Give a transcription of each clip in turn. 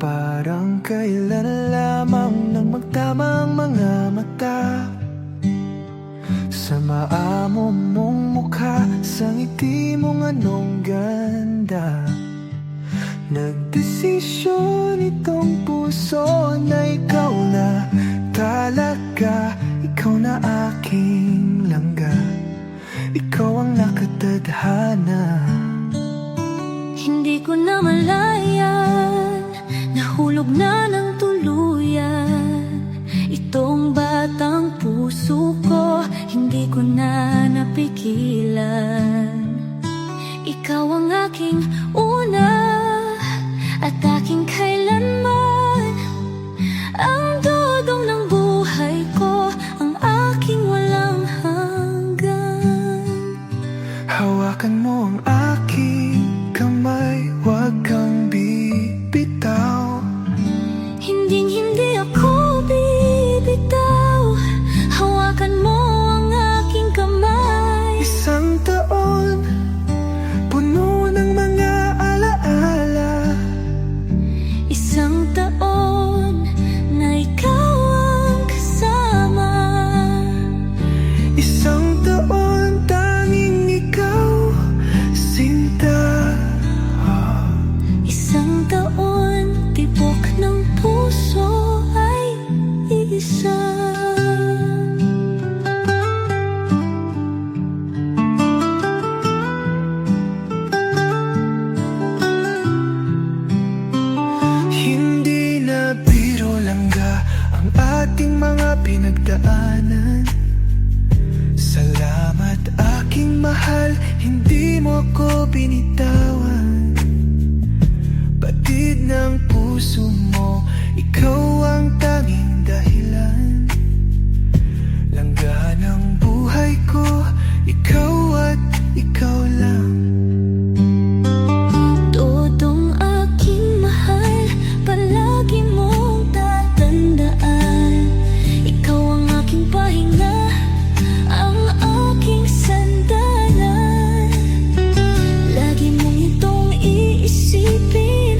Parang kailan lamang nang magtamang mga mata sa maamo mong mukha, sa ngiti mong anong ganda. Nagdesisyon itong puso na ikaw na talaga, ikaw na aking langga, ikaw ang nakatadhana. Hindi ko na malayan, nahulog na ng tuluyan itong batang puso ko, hindi ko na napigilan. Ikaw ang aking una at aking kailanman, ang dudong ng buhay ko, ang aking walang hanggan. Hawakan mo ang aking kamay, huwag kang bibitaw. Hinding-hindi ako bibitaw, hawakan mo ang aking kamay. Isang taon, puno ng mga alaala. Isang taon na ikaw ang kasama. Isang taon, tanging ikaw, sinta. Isang taon, tibok ng puso ay isa. Hindi na biro langga ang ating mga pinagdaanan. Salamat aking mahal, hindi mo ko binitawan. Batid ng puso mo, ikaw ang tanging dahilan. Langga ng buhay ko, ikaw at ikaw lang. Todong aking mahal, palagi mong tatandaan, ikaw ang aking pahinga, ang aking sandalan. Lagi mong itong iisipin,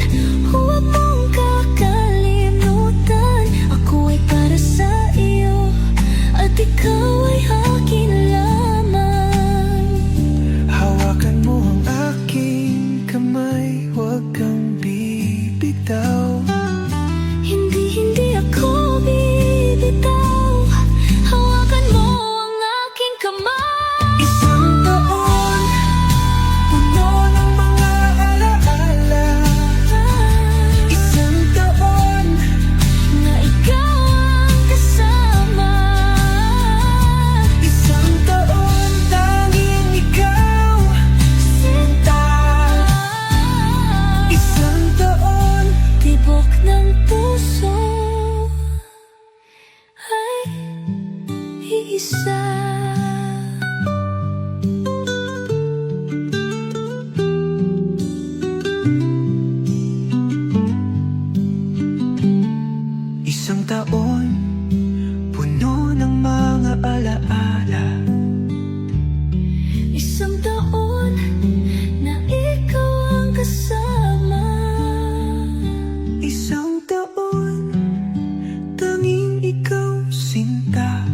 huwag mong kakalimutan. Ako ay para sa iyo at ikaw ay akin lamang. Hawakan mo ang aking kamay, huwag kang bibitaw. Hindi ako bibitaw, hawakan mo ang aking kamay. Isang taon, puno ng mga alaala. Isang taon, Na ikaw ang kasama. isang taon, tanging ikaw, Sinta. isang taon. Tibok ng puso ay isa. Isang taon, puno ng mga alaala. Isang taon na ikaw ang kasama. Isang taon, tanging ikaw, sinta.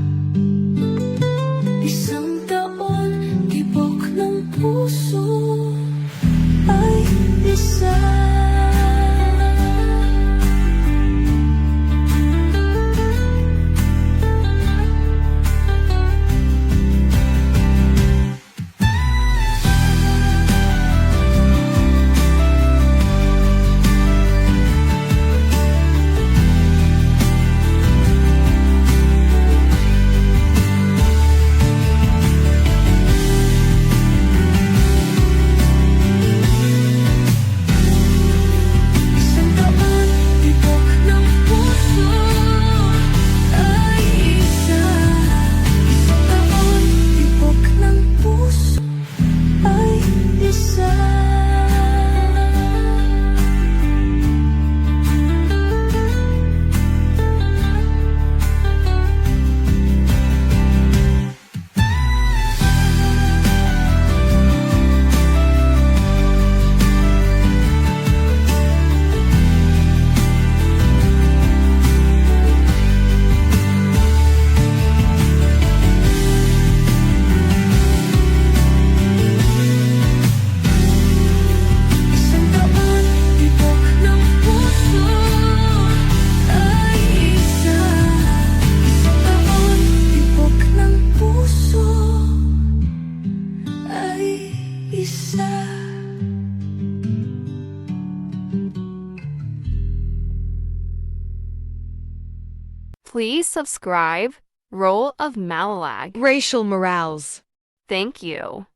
Please subscribe Role of Malalag. Racial Morales. Thank you.